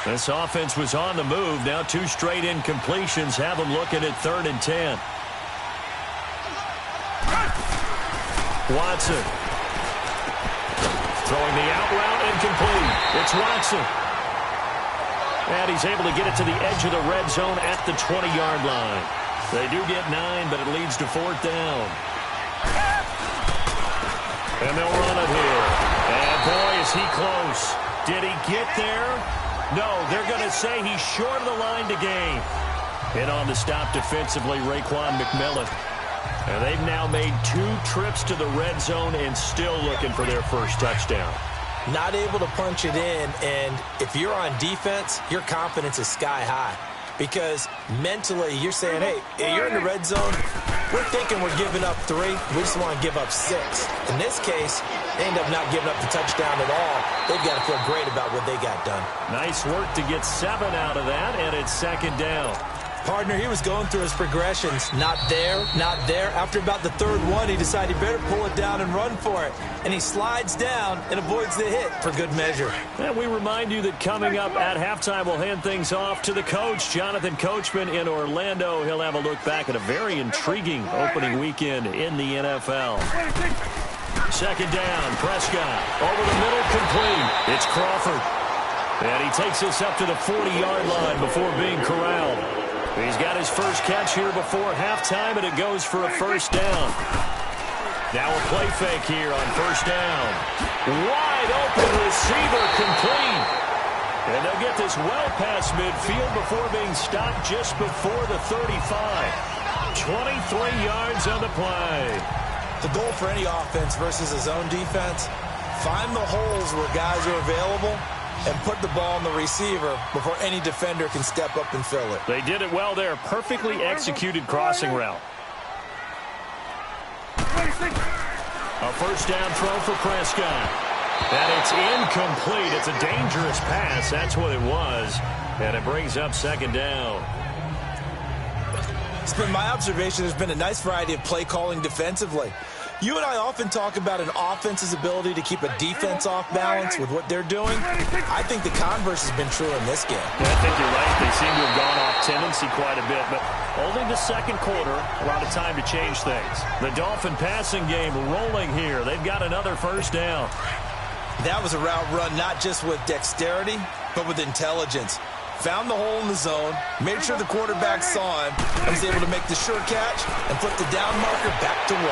This offense was on the move. Now 2 straight incompletions have them looking at 3rd and 10. Watson. Throwing the out route incomplete. It's Watson. And he's able to get it to the edge of the red zone at the 20-yard line. They do get 9, but it leads to 4th down. And they'll run it here. And boy, is he close. Did he get there? No, they're going to say he's short of the line to gain. And on the stop defensively, Raekwon McMillan. And they've now made 2 trips to the red zone and still looking for their first touchdown. Not able to punch it in, and if you're on defense, your confidence is sky high. Because mentally, you're saying, hey, you're in the red zone. We're thinking we're giving up 3. We just want to give up 6. In this case, they end up not giving up the touchdown at all. They've got to feel great about what they got done. Nice work to get 7 out of that, and it's 2nd down. Partner, he was going through his progressions. Not there, not there. After about the 3rd one, he decided he better pull it down and run for it. And he slides down and avoids the hit for good measure. And we remind you that coming up at halftime, we'll hand things off to the coach, Jonathan Coachman in Orlando. He'll have a look back at a very intriguing opening weekend in the NFL. 2nd down, Prescott. Over the middle, complete. It's Crawford. And he takes this up to the 40-yard line before being corralled. He's got his first catch here before halftime, and it goes for a 1st down. Now a play fake here on 1st down. Wide open receiver, complete. And they'll get this well past midfield before being stopped just before the 35. 23 yards on the play. The goal for any offense versus a zone defense, find the holes where guys are available and put the ball on the receiver before any defender can step up and fill it. They did it well there. Perfectly executed crossing route. A 1st down throw for Prescott. And it's incomplete. It's a dangerous pass. That's what it was. And it brings up 2nd down. It's been my observation there's been a nice variety of play calling defensively. You and I often talk about an offense's ability to keep a defense off balance with what they're doing. I think the converse has been true in this game. Yeah, I think you're right. They seem to have gone off tendency quite a bit, but only the 2nd quarter, a lot of time to change things. The Dolphin passing game rolling here. They've got another 1st down. That was a route run not just with dexterity, but with intelligence. Found the hole in the zone, made sure the quarterback saw him, and was able to make the sure catch and flip the down marker back to 1.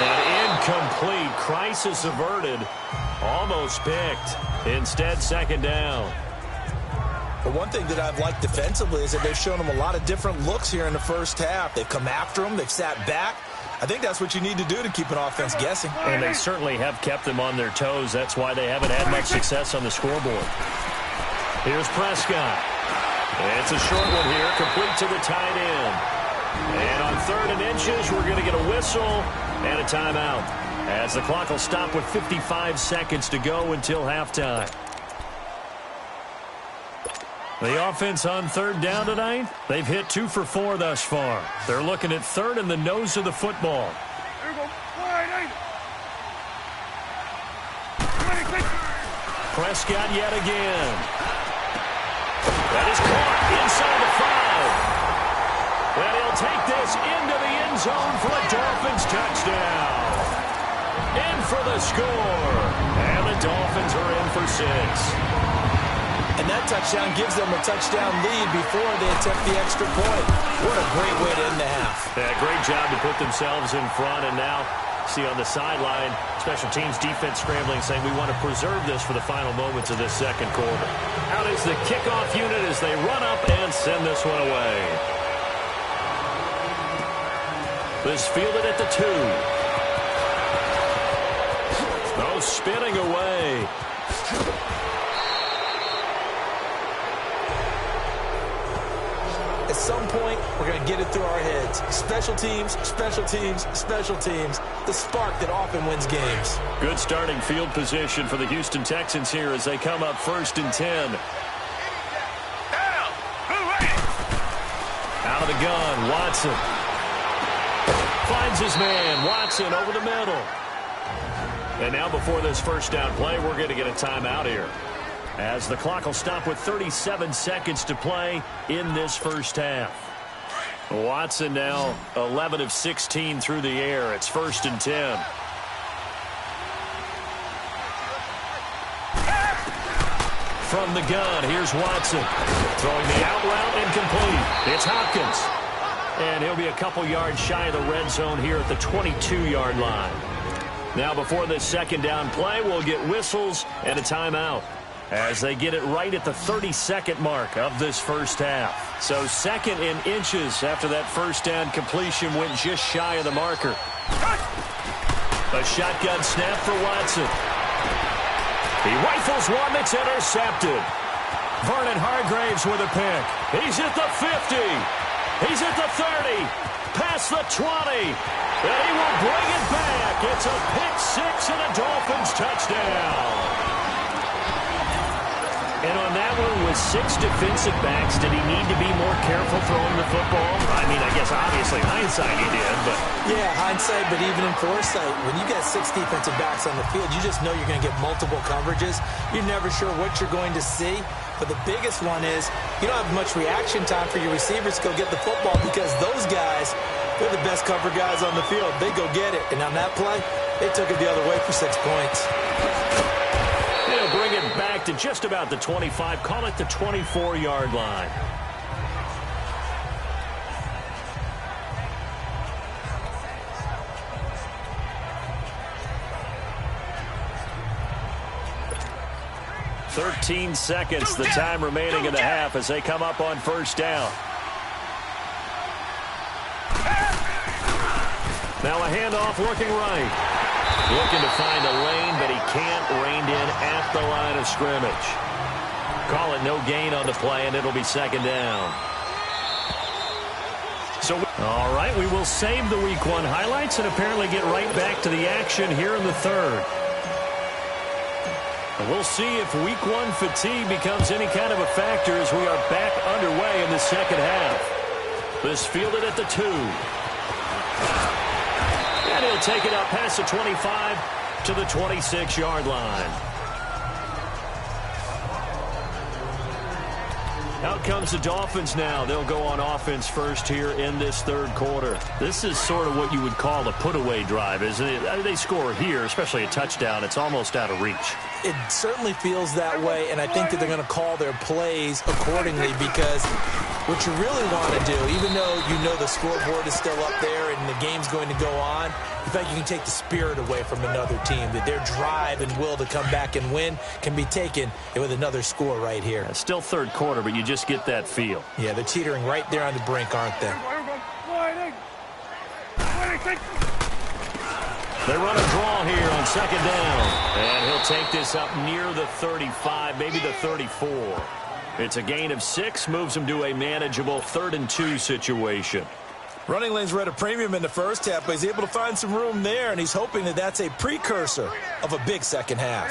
And incomplete. Crisis averted. Almost picked. Instead, 2nd down. But one thing that I've liked defensively is that they've shown them a lot of different looks here in the first half. They've come after them. They've sat back. I think that's what you need to do to keep an offense guessing. And they certainly have kept them on their toes. That's why they haven't had much success on the scoreboard. Here's Prescott. It's a short one here, complete to the tight end. And on 3rd and inches, we're going to get a whistle and a timeout, as the clock will stop with 55 seconds to go until halftime. The offense on 3rd down tonight, they've hit 2 for 4 thus far. They're looking at 3rd and the nose of the football. Prescott yet again. That is caught inside the 5. And he'll take this into the end zone for a Dolphins touchdown. In for the score. And the Dolphins are in for 6. And that touchdown gives them a touchdown lead before they attempt the extra point. What a great way to end the half. Yeah, great job to put themselves in front. And now, see on the sideline, special teams defense scrambling, saying we want to preserve this for the final moments of this 2nd quarter. Out is the kickoff unit as they run up and send this one away. This fielded at the 2. Oh, spinning away. At some point, we're going to get it through our heads. Special teams, special teams, special teams. The spark that often wins games. Good starting field position for the Houston Texans here as they come up 1st and 10. Out of the gun, Watson. Finds his man, Watson over the middle. And now before this 1st down play, we're going to get a timeout here. as the clock will stop with 37 seconds to play in this first half. Watson now 11 of 16 through the air. It's 1st and 10. From the gun, here's Watson. Throwing the out route incomplete. It's Hopkins. And he'll be a couple yards shy of the red zone here at the 22-yard line. Now before this second down play, we'll get whistles and a timeout as they get it right at the 32nd mark of this first half. So 2nd and inches after that first down completion went just shy of the marker. A shotgun snap for Watson. He rifles one that's intercepted. Vernon Hargraves with a pick. He's at the 50. He's at the 30. Past the 20. And he will bring it back. It's a pick six and a Dolphins touchdown. And on that one, with 6 defensive backs, did he need to be more careful throwing the football? I mean, I guess obviously hindsight he did, but... Yeah, hindsight, but even in foresight, when you got 6 defensive backs on the field, you just know you're going to get multiple coverages. You're never sure what you're going to see. But the biggest one is you don't have much reaction time for your receivers to go get the football because those guys, they're the best cover guys on the field. They go get it. And on that play, they took it the other way for 6 points. They'll bring it back to just about the 25. Call it the 24-yard line. "13 seconds, the time remaining in the half as they come up on first down. Now a handoff looking right. Looking to find a lane, but he can't rein in at the line of scrimmage. Call it no gain on the play, and it'll be second down. So, all right, we will save the Week 1 highlights and apparently get right back to the action here in the third. And we'll see if Week 1 fatigue becomes any kind of a factor as we are back underway in the second half. This fielded at the 2. And he'll take it up past the 25 to the 26-yard line. Out comes the Dolphins now. They'll go on offense first here in this third quarter. This is sort of what you would call a put-away drive, isn't it? They score here, especially a touchdown. It's almost out of reach. It certainly feels that way, and I think that they're going to call their plays accordingly because what you really want to do, even though you know the scoreboard is still up there and the game's going to go on, in fact, you can take the spirit away from another team, that their drive and will to come back and win can be taken with another score right here. It's still third quarter, but you just get that feel. Yeah, they're teetering right there on the brink, aren't they? They run a draw here on second down. And he'll take this up near the 35, maybe the 34. It's a gain of 6, moves him to a manageable 3rd and 2 situation. Running lanes were at a premium in the first half, but he's able to find some room there, and he's hoping that that's a precursor of a big second half.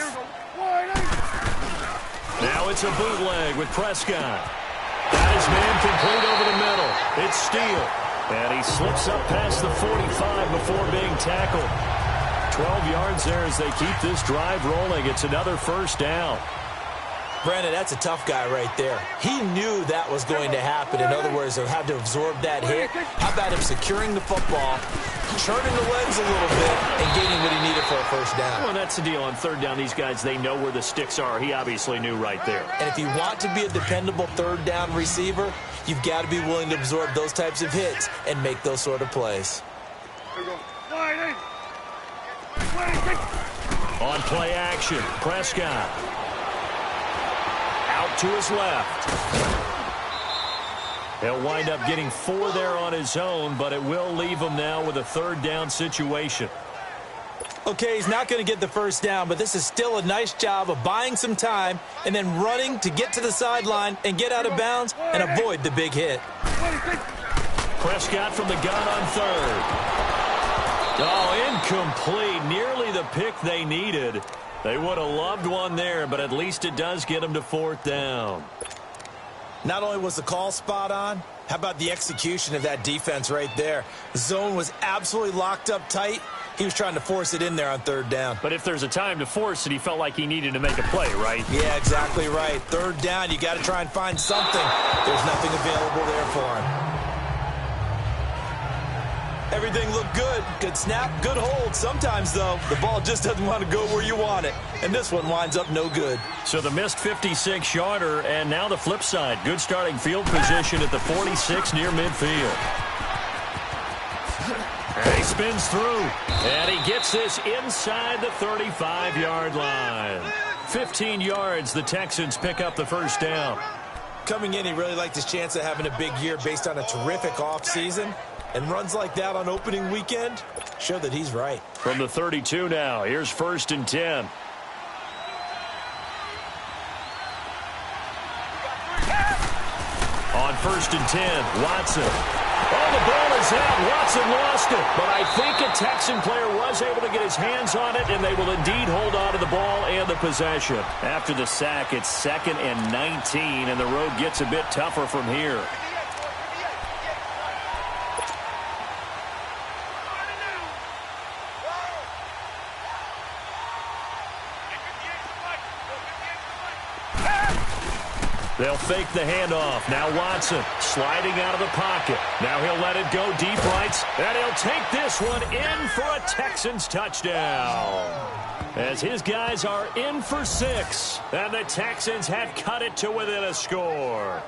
Now it's a bootleg with Prescott. Got his man complete over the middle. It's Steele. And he slips up past the 45 before being tackled. 12 yards there as they keep this drive rolling. It's another first down. Brandon, that's a tough guy right there. He knew that was going to happen. In other words, he'll have to absorb that hit. How about him securing the football, churning the legs a little bit, and getting what he needed for a first down? Well, that's the deal on third down. These guys, they know where the sticks are. He obviously knew right there. And if you want to be a dependable third down receiver, you've got to be willing to absorb those types of hits and make those sort of plays. On play action, Prescott. Out to his left. He'll wind up getting 4 there on his own, but it will leave him now with a third down situation. Okay, he's not going to get the first down, but this is still a nice job of buying some time and then running to get to the sideline and get out of bounds and avoid the big hit. Prescott from the gun on third. Oh, incomplete. Nearly the pick they needed. They would have loved one there, but at least it does get them to 4th down. Not only was the call spot on, how about the execution of that defense right there? The zone was absolutely locked up tight, He was trying to force it in there on third down. But if there's a time to force it, he felt like he needed to make a play, right? Yeah, exactly right. Third down, you got to try and find something. There's nothing available there for him. Everything looked good. Good snap, good hold. Sometimes, though, the ball just doesn't want to go where you want it. And this one winds up no good. So the missed 56-yarder, and now the flip side. Good starting field position at the 46 near midfield. And he spins through, and he gets this inside the 35-yard line. 15 yards, the Texans pick up the first down. Coming in, he really liked his chance of having a big year based on a terrific offseason. And runs like that on opening weekend show that he's right. From the 32 now, here's 1st and 10. On 1st and 10, Watson. Oh, the ball is out. Watson lost it. But I think a Texan player was able to get his hands on it, and they will indeed hold on to the ball and the possession. After the sack, it's 2nd and 19, and the road gets a bit tougher from here. They'll fake the handoff. Now Watson sliding out of the pocket. Now he'll let it go deep right. And he'll take this one in for a Texans touchdown. As his guys are in for 6. And the Texans have cut it to within a score.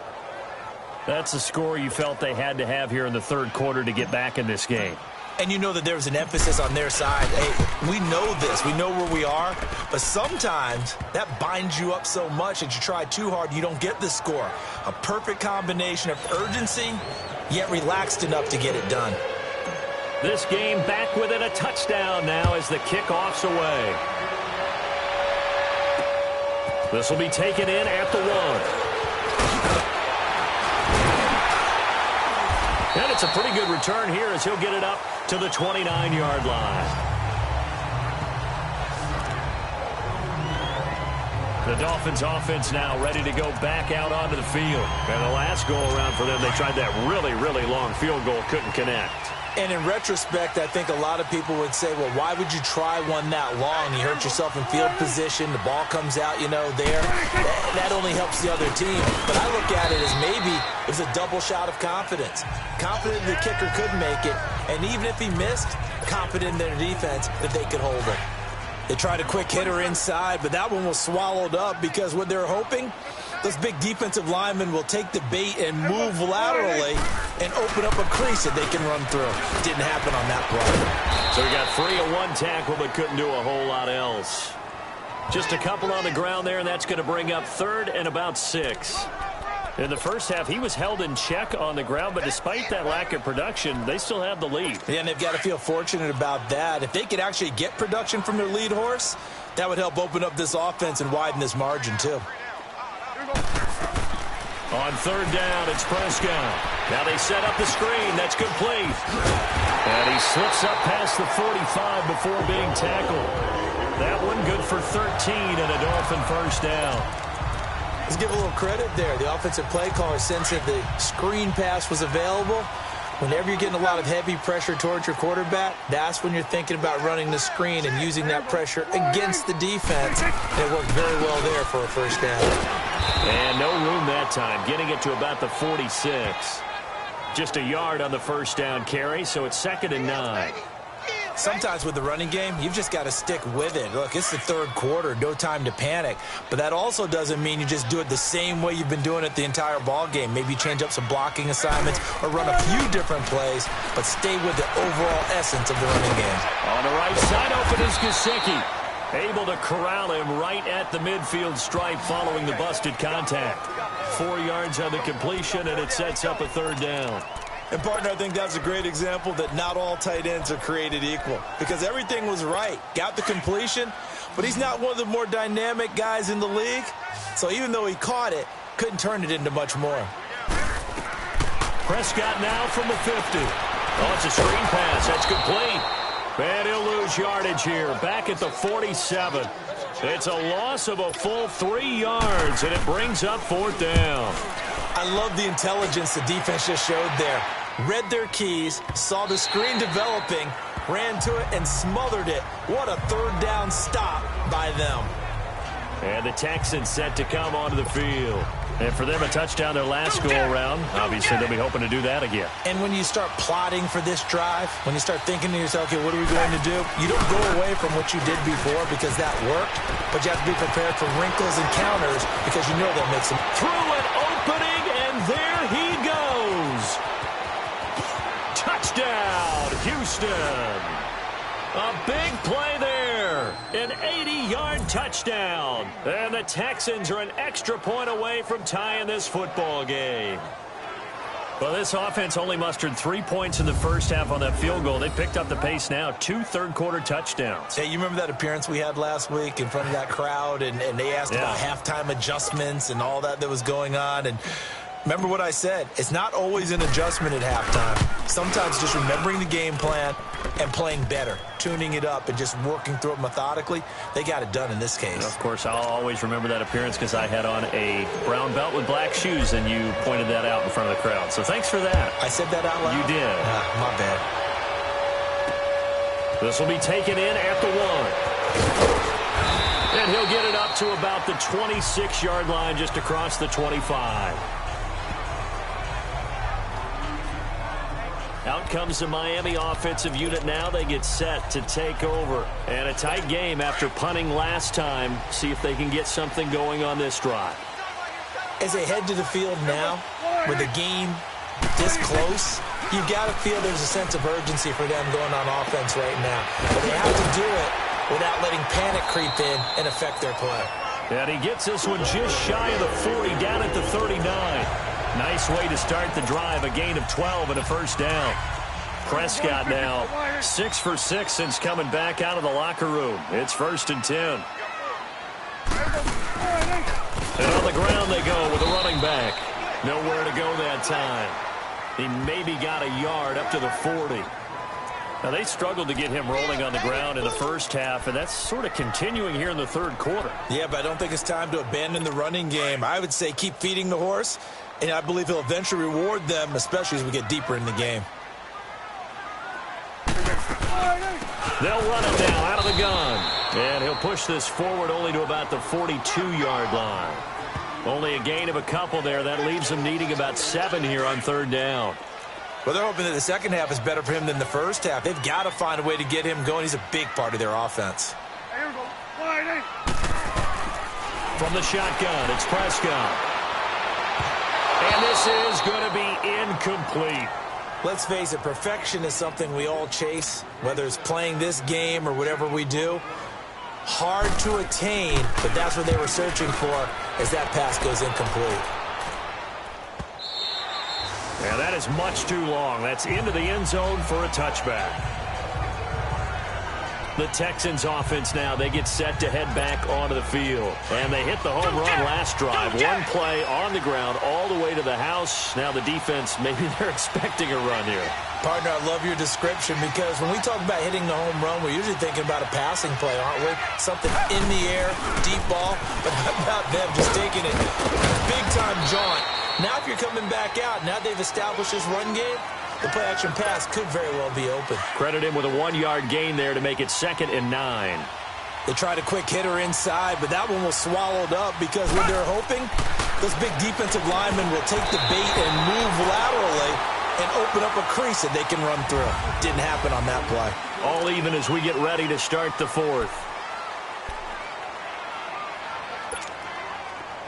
That's a score you felt they had to have here in the third quarter to get back in this game. And you know that there was an emphasis on their side. Hey, we know this. We know where we are. But sometimes that binds you up so much that you try too hard, you don't get the score. A perfect combination of urgency, yet relaxed enough to get it done. This game back within a touchdown now as the kickoff's away. This will be taken in at the 1. And it's a pretty good return here as he'll get it up to the 29-yard line. The Dolphins offense now ready to go back out onto the field. And the last go-around for them, they tried that really, really long field goal, couldn't connect. And in retrospect, I think a lot of people would say, well, why would you try one that long? You hurt yourself in field position. The ball comes out, there. That only helps the other team. But I look at it as maybe it was a double shot of confidence. Confident the kicker could make it. And even if he missed, confident in their defense that they could hold it. They tried a quick hitter inside, but that one was swallowed up because what they're hoping, those big defensive linemen will take the bait and move laterally and open up a crease that they can run through. Didn't happen on that play. So we got 3 on 1 tackle, but couldn't do a whole lot else. Just a couple on the ground there, and that's going to bring up 3rd and about 6. In the first half, he was held in check on the ground, but despite that lack of production, they still have the lead. Yeah, and they've got to feel fortunate about that. If they could actually get production from their lead horse, that would help open up this offense and widen this margin, too. On 3rd down, it's Prescott. Now they set up the screen. That's complete. And he slips up past the 45 before being tackled. That one good for 13 and a Dolphin first down. Let's give a little credit there. The offensive play caller sensed that the screen pass was available. Whenever you're getting a lot of heavy pressure towards your quarterback, that's when you're thinking about running the screen and using that pressure against the defense. And it worked very well there for a first down. And no room that time, getting it to about the 46. Just a yard on the first down carry, so it's 2nd and 9. Sometimes with the running game, you've just got to stick with it. Look, it's the third quarter, no time to panic. But that also doesn't mean you just do it the same way you've been doing it the entire ball game. Maybe change up some blocking assignments or run a few different plays, but stay with the overall essence of the running game. On the right side, open is Gesicki. Able to corral him right at the midfield stripe following the busted contact. 4 yards on the completion, and it sets up a 3rd down. And, partner, I think that's a great example that not all tight ends are created equal because everything was right. Got the completion, but he's not one of the more dynamic guys in the league. So even though he caught it, couldn't turn it into much more. Prescott now from the 50. Oh, it's a screen pass. That's complete. And he'll lose yardage here. Back at the 47. It's a loss of a full 3 yards, and it brings up 4th down. I love the intelligence the defense just showed there. Read their keys, saw the screen developing, ran to it and smothered it. What a third down stop by them. And the Texans set to come onto the field. And for them, a touchdown their last go-around. Obviously, they'll be hoping to do that again. And when you start plotting for this drive, when you start thinking to yourself, okay, what are we going to do? You don't go away from what you did before because that worked, but you have to be prepared for wrinkles and counters because you know they'll make some. Through an opening, and there he goes. Touchdown, Houston. A big play there. An 80-yard touchdown. And the Texans are an extra point away from tying this football game. Well, this offense only mustered 3 points in the first half on that field goal. They picked up the pace now. 2 third-quarter touchdowns. Hey, you remember that appearance we had last week in front of that crowd? And they asked about halftime adjustments and all that was going on. And remember what I said. It's not always an adjustment at halftime. Sometimes just remembering the game plan and playing better, tuning it up and just working through it methodically. They got it done in this case. Of course, I'll always remember that appearance because I had on a brown belt with black shoes, and you pointed that out in front of the crowd. So thanks for that. I said that out loud? You did. My bad. This will be taken in at the 1. And he'll get it up to about the 26-yard line, just across the 25. Out comes the Miami offensive unit now. They get set to take over. And a tight game after punting last time. See if they can get something going on this drive. As they head to the field now, with the game this close, you've got to feel there's a sense of urgency for them going on offense right now. But they have to do it without letting panic creep in and affect their play. And he gets this one just shy of the 40, down at the 39. Nice way to start the drive, a gain of 12 and a first down. Prescott now 6 for 6 since coming back out of the locker room. It's 1st and 10. And on the ground they go with a running back. Nowhere to go that time. He maybe got a yard up to the 40. Now, they struggled to get him rolling on the ground in the first half, and that's sort of continuing here in the third quarter. Yeah, but I don't think it's time to abandon the running game. I would say keep feeding the horse, and I believe he'll eventually reward them, especially as we get deeper in the game. They'll run it now out of the gun. And he'll push this forward only to about the 42-yard line. Only a gain of a couple there. That leaves them needing about 7 here on third down. Well, they're hoping that the second half is better for him than the first half. They've got to find a way to get him going. He's a big part of their offense. From the shotgun, it's Prescott. And this is going to be incomplete. Let's face it, perfection is something we all chase, whether it's playing this game or whatever we do. Hard to attain, but that's what they were searching for as that pass goes incomplete. Yeah, that is much too long. That's into the end zone for a touchback. The Texans offense now, they get set to head back onto the field. And they hit the home run last drive. One play on the ground all the way to the house. Now the defense, maybe they're expecting a run here. Partner, I love your description because when we talk about hitting the home run, we're usually thinking about a passing play, aren't we? Something in the air, deep ball. But how about them just taking it big-time jaunt? Now if you're coming back out, now they've established this run game, the play-action pass could very well be open. Credit him with a 1-yard gain there to make it 2nd and 9. They tried a quick hitter inside, but that one was swallowed up because what they're hoping, those big defensive linemen will take the bait and move laterally and open up a crease that they can run through. Didn't happen on that play. All even as we get ready to start the 4th.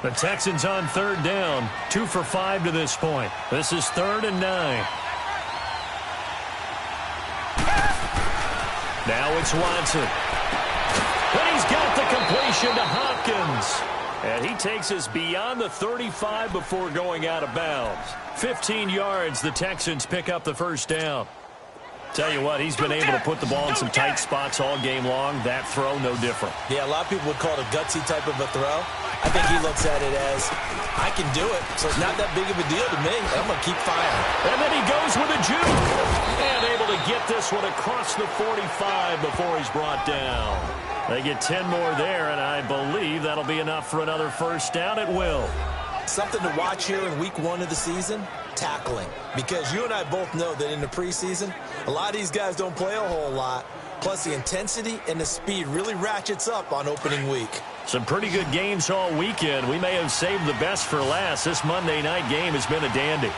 The Texans on third down, 2 for 5 to this point. This is 3rd and 9. Now it's Watson. And he's got the completion to Hopkins. And he takes us beyond the 35 before going out of bounds. 15 yards, the Texans pick up the first down. Tell you what, he's been able to put the ball in some tight spots all game long. That throw, no different. Yeah, a lot of people would call it a gutsy type of a throw. I think he looks at it as, I can do it, so it's not that big of a deal to me. I'm going to keep firing. And then he goes with a juke. And able to get this one across the 45 before he's brought down. They get 10 more there, and I believe that'll be enough for another first down. It will. Something to watch here in week 1 of the season. tackling, because you and I both know that in the preseason, a lot of these guys don't play a whole lot. Plus, the intensity and the speed really ratchets up on opening week. Some pretty good games all weekend. We may have saved the best for last. This Monday night game has been a dandy.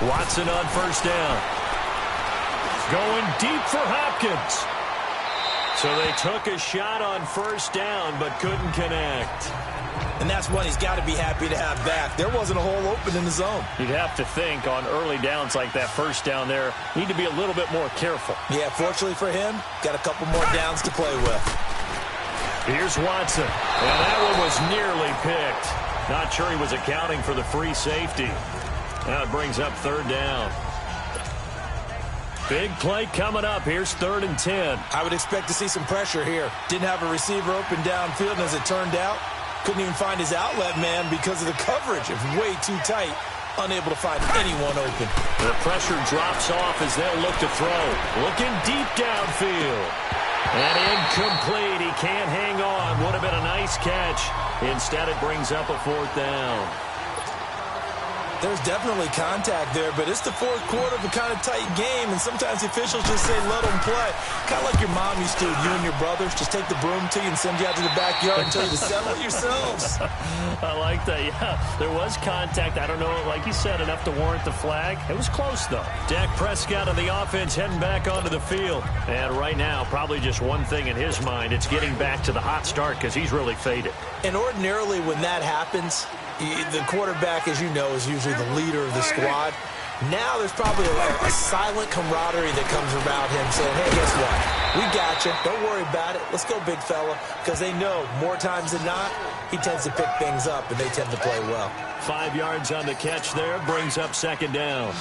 Watson on first down. Going deep for Hopkins. So they took a shot on first down but couldn't connect. And that's one he's got to be happy to have back. There wasn't a hole open in the zone. You'd have to think on early downs like that first down there, need to be a little bit more careful. Yeah, fortunately for him, got a couple more downs to play with. Here's Watson. And that one was nearly picked. Not sure he was accounting for the free safety. Now it brings up third down. Big play coming up. Here's 3rd and 10. I would expect to see some pressure here. Didn't have a receiver open downfield, and as it turned out, couldn't even find his outlet man because of the coverage. It was way too tight. Unable to find anyone open. The pressure drops off as they'll look to throw. Looking deep downfield. And incomplete. He can't hang on. Would have been a nice catch. Instead, it brings up a 4th down. There's definitely contact there, but it's the fourth quarter of a kind of tight game, and sometimes the officials just say, let them play. Kind of like your mom used to, you and your brothers, just take the broom to you and send you out to the backyard and tell you to settle it yourselves. I like that, yeah. There was contact. I don't know, like you said, enough to warrant the flag. It was close, though. Dak Prescott of the offense heading back onto the field. And right now, probably just one thing in his mind. It's getting back to the hot start because he's really faded. And ordinarily when that happens, the quarterback, as you know, is usually the leader of the squad. Now there's probably a silent camaraderie that comes around him saying, hey, guess what? We got you. Don't worry about it. Let's go, big fella. Because they know more times than not, he tends to pick things up, and they tend to play well. 5 yards on the catch there. Brings up 2nd down.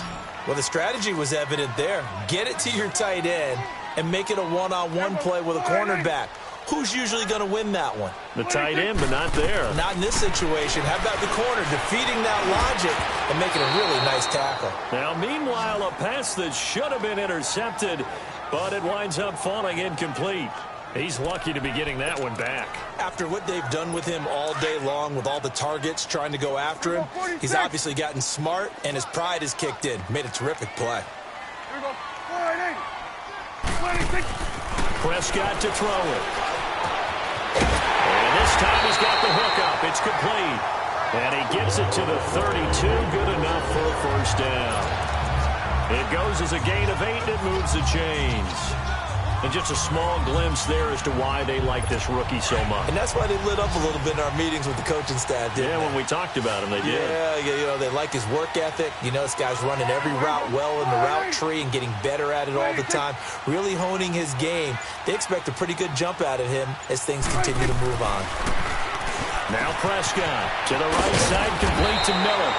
Well, the strategy was evident there. Get it to your tight end and make it a one-on-one play with a cornerback. Who's usually going to win that one? The tight end, but not there. Not in this situation. How about the corner defeating that logic and making a really nice tackle? Now, meanwhile, a pass that should have been intercepted, but it winds up falling incomplete. He's lucky to be getting that one back. After what they've done with him all day long with all the targets trying to go after him, he's obviously gotten smart, and his pride has kicked in. Made a terrific play. Prescott to throw it. And this time he's got the hook up. It's complete. And he gets it to the 32. Good enough for a first down. It goes as a gain of 8, and it moves the chains. And just a small glimpse there as to why they like this rookie so much. And that's why they lit up a little bit in our meetings with the coaching staff, didn't they? When we talked about him, they did. Yeah, you know, they like his work ethic. You know, this guy's running every route well in the route tree and getting better at it all the time, really honing his game. They expect a pretty good jump out of him as things continue to move on. Now Prescott to the right side, complete to Miller.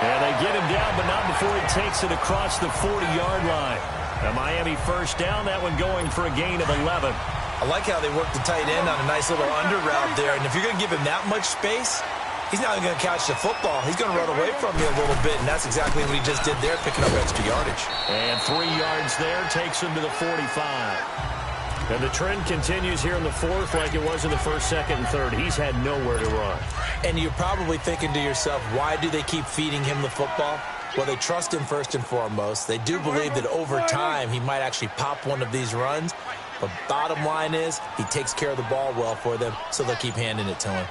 And they get him down, but not before he takes it across the 40-yard line. A Miami first down, that one going for a gain of 11. I like how they work the tight end on a nice little under route there. And if you're going to give him that much space, he's not going to catch the football. He's going to run away from you a little bit, and that's exactly what he just did there, picking up extra yardage. And 3 yards there takes him to the 45. And the trend continues here in the fourth like it was in the first, second, and third. He's had nowhere to run. And you're probably thinking to yourself, why do they keep feeding him the football? Well, they trust him first and foremost. They do believe that over time he might actually pop one of these runs. But bottom line is he takes care of the ball well for them, so they'll keep handing it to him.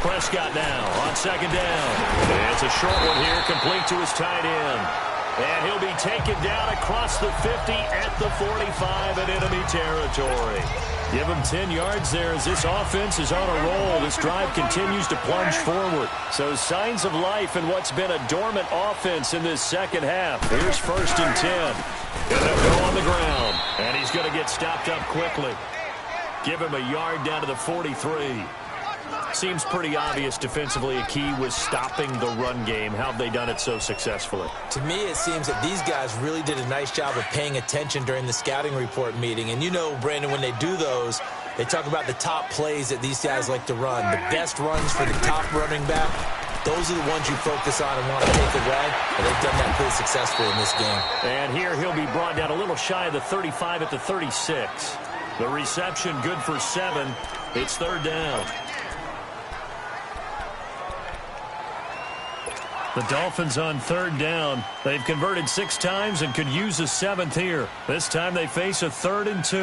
Prescott now on second down. It's a short one here, complete to his tight end. And he'll be taken down across the 50 at the 45 in enemy territory. Give him 10 yards there as this offense is on a roll. This drive continues to plunge forward. So signs of life in what's been a dormant offense in this second half. Here's 1st and 10. And they'll go on the ground. And he's going to get stopped up quickly. Give him a yard down to the 43. Seems pretty obvious defensively a key was stopping the run game. How have they done it so successfully? To me, it seems that these guys really did a nice job of paying attention during the scouting report meeting. And you know, Brandon, when they do those, they talk about the top plays that these guys like to run. The best runs for the top running back, those are the ones you focus on and want to take away. And they've done that pretty successfully in this game. And here he'll be brought down a little shy of the 35 at the 36. The reception good for 7. It's 3rd down. The Dolphins on third down. They've converted 6 times and could use a 7th here. This time they face a 3rd and 2.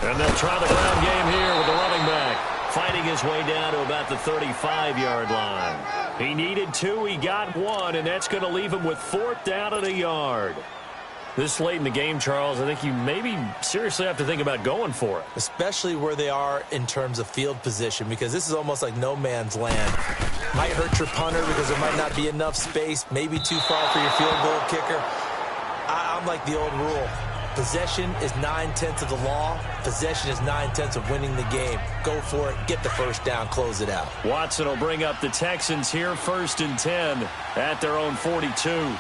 And they'll try the ground game here with the running back, fighting his way down to about the 35-yard line. He needed 2, he got 1, and that's going to leave him with 4th down and a yard. This late in the game, Charles, I think you maybe seriously have to think about going for it. Especially where they are in terms of field position, because this is almost like no man's land. Might hurt your punter because there might not be enough space, maybe too far for your field goal kicker. I'm like the old rule. Possession is 9/10 of the law. Possession is 9/10 of winning the game. Go for it. Get the first down. Close it out. Watson will bring up the Texans here, 1st and 10 at their own 42.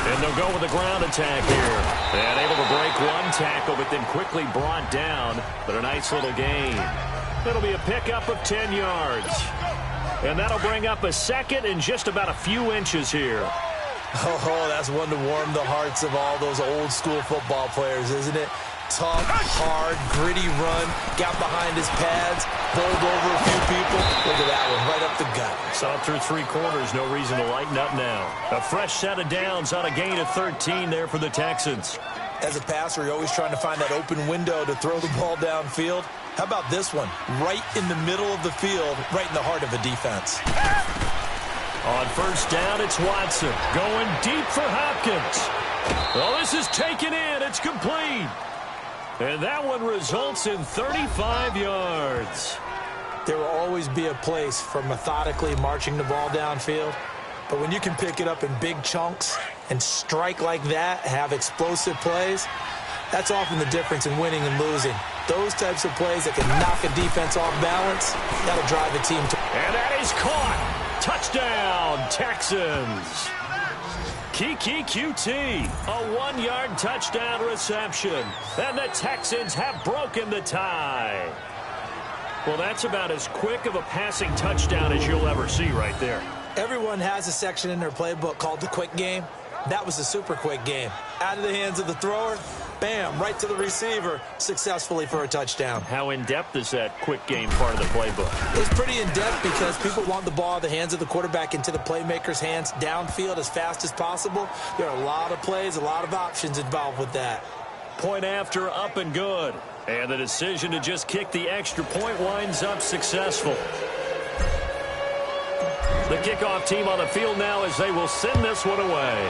And they'll go with the ground attack here. And able to break 1 tackle, but then quickly brought down. But a nice little gain. It'll be a pickup of 10 yards. And that'll bring up a 2nd and just about a few inches here. Oh, that's one to warm the hearts of all those old school football players, isn't it? Tough, hard, gritty run, got behind his pads, bowled over a few people. Look at that one, right up the gut. Saw it through 3 quarters, no reason to lighten up now. A fresh set of downs on a gain of 13 there for the Texans. As a passer, you're always trying to find that open window to throw the ball downfield. How about this one? Right in the middle of the field, right in the heart of a defense. On 1st down, it's Watson going deep for Hopkins. Well, this is taken in. It's complete. And that one results in 35 yards. There will always be a place for methodically marching the ball downfield. But when you can pick it up in big chunks and strike like that, have explosive plays, that's often the difference in winning and losing. Those types of plays that can knock a defense off balance, that'll drive a team to... And that is caught. Touchdown, Texans. Kiki QT, a 1-yard touchdown reception. And the Texans have broken the tie. Well, that's about as quick of a passing touchdown as you'll ever see right there. Everyone has a section in their playbook called the quick game. That was a super quick game. Out of the hands of the thrower, bam, right to the receiver, successfully for a touchdown. How in-depth is that quick game part of the playbook? It's pretty in-depth because people want the ball out of the hands of the quarterback into the playmaker's hands downfield as fast as possible. There are a lot of plays, a lot of options involved with that. Point after, up and good. And the decision to just kick the extra point winds up successful. The kickoff team on the field now as they will send this one away.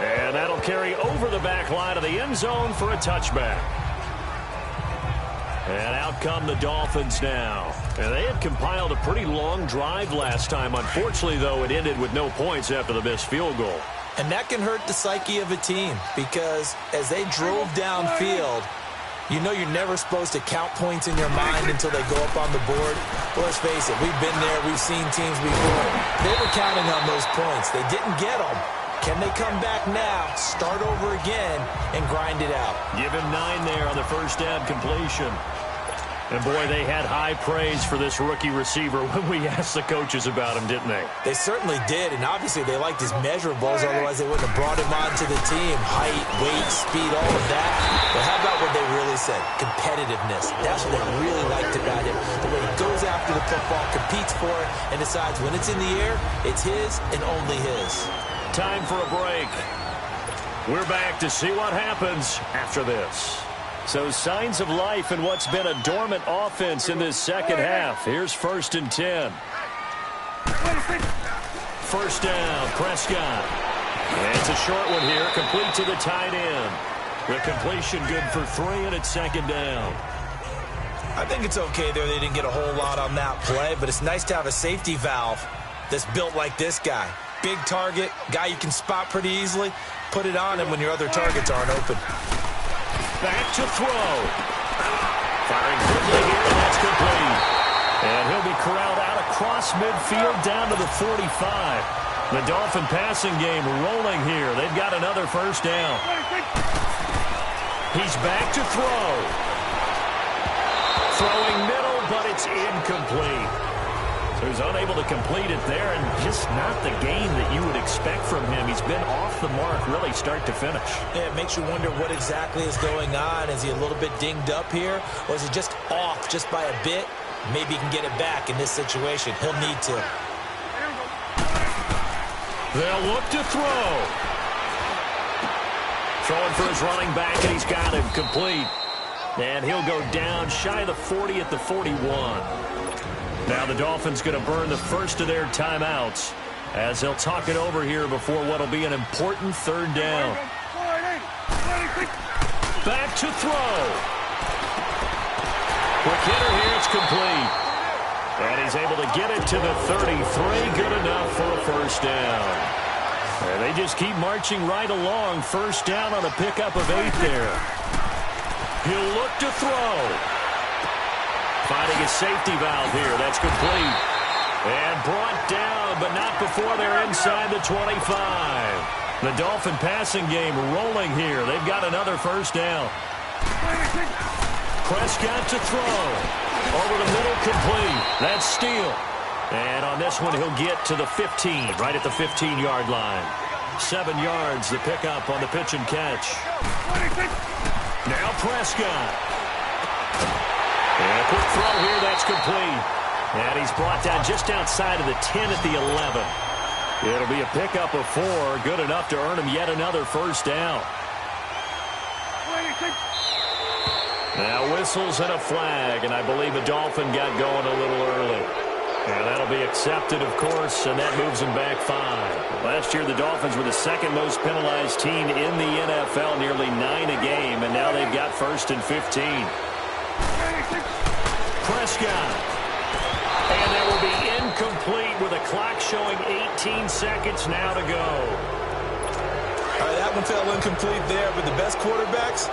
And that'll carry over the back line of the end zone for a touchback. And out come the Dolphins now. And they had compiled a pretty long drive last time. Unfortunately, though, it ended with no points after the missed field goal. And that can hurt the psyche of a team because as they drove downfield, you know you're never supposed to count points in your mind until they go up on the board. Well, let's face it, we've been there, we've seen teams before. They were counting on those points. They didn't get them. Can they come back now, start over again, and grind it out? Give him 9 there on the 1st down completion. And, boy, they had high praise for this rookie receiver when we asked the coaches about him, didn't they? They certainly did, and obviously they liked his measurables, otherwise they wouldn't have brought him onto the team. Height, weight, speed, all of that. But how about what they really said? Competitiveness. That's what they really liked about him. The way he goes after the football, competes for it, and decides when it's in the air, it's his and only his. Time for a break. We're back to see what happens after this. So signs of life in what's been a dormant offense in this second half. Here's 1st and 10. 1st down, Prescott. And it's a short one here, complete to the tight end. The completion good for 3, and it's 2nd down. I think it's okay there. They didn't get a whole lot on that play, but it's nice to have a safety valve that's built like this guy. Big target, guy you can spot pretty easily. Put it on him when your other targets aren't open. Back to throw. Firing quickly here, and that's complete. And he'll be corralled out across midfield down to the 45. The Dolphin passing game rolling here. They've got another 1st down. He's back to throw. Throwing middle, but it's incomplete. So he's unable to complete it there, and just not the game that you would expect from him. He's been off the mark really start to finish. Yeah, it makes you wonder what exactly is going on. Is he a little bit dinged up here, or is he just off just by a bit? Maybe he can get it back in this situation. He'll need to. They'll look to throw. Throwing for his running back, and he's got him complete. And he'll go down shy of the 40 at the 41. Now the Dolphins going to burn the first of their timeouts as they'll talk it over here before what will be an important third down. Back to throw. Quick hitter here, it's complete. And he's able to get it to the 33. Good enough for a first down. And they just keep marching right along. First down on a pickup of 8 there. He'll look to throw. Finding his safety valve here. That's complete. And brought down, but not before they're inside the 25. The Dolphin passing game rolling here. They've got another first down. Prescott to throw. Over the middle, complete. That's Steele. And on this one, he'll get to the 15, right at the 15-yard line. 7 yards, the pickup on the pitch and catch. Now Prescott. And a quick throw here, that's complete. And he's brought down just outside of the 10 at the 11. It'll be a pickup of 4, good enough to earn him yet another first down. Now whistles and a flag, and I believe a Dolphin got going a little early. And that'll be accepted, of course, and that moves them back 5. Last year, the Dolphins were the second most penalized team in the NFL, nearly 9 a game, and now they've got 1st and 15. Prescott. And that will be incomplete with a clock showing 18 seconds now to go. All right, that one fell incomplete there, but the best quarterbacks,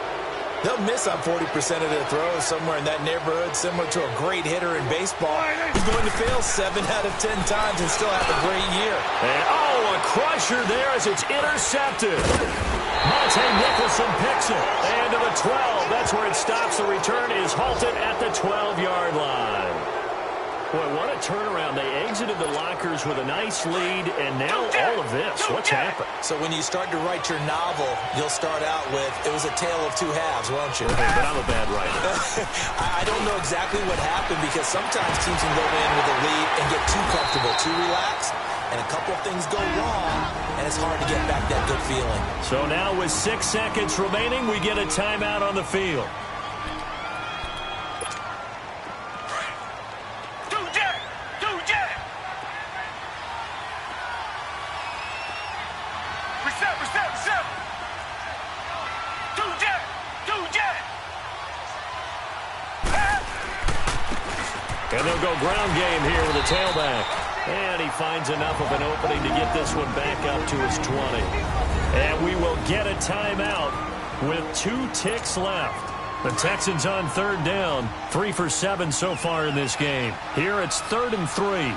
they'll miss on 40% of their throws, somewhere in that neighborhood, similar to a great hitter in baseball. He's going to fail 7 out of 10 times and still have a great year. And, a crusher there as it's intercepted. Monte Nicholson picks it. And to the 12. That's where it stops. The return is halted at the 12-yard line. Boy, what a turnaround. They exited the lockers with a nice lead, and now all of this. What's happened? So when you start to write your novel, you'll start out with, it was a tale of 2 halves, won't you? But I'm a bad writer. I don't know exactly what happened, because sometimes teams can go in with a lead and get too comfortable, too relaxed, and a couple of things go wrong, and it's hard to get back that good feeling. So now with 6 seconds remaining, we get a timeout on the field. And they'll go ground game here with a tailback. And he finds enough of an opening to get this one back up to his 20. And we will get a timeout with 2 ticks left. The Texans on 3rd down, 3 for 7 so far in this game. Here it's 3rd and 3.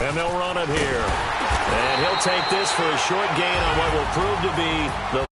And they'll run it here. And he'll take this for a short gain on what will prove to be the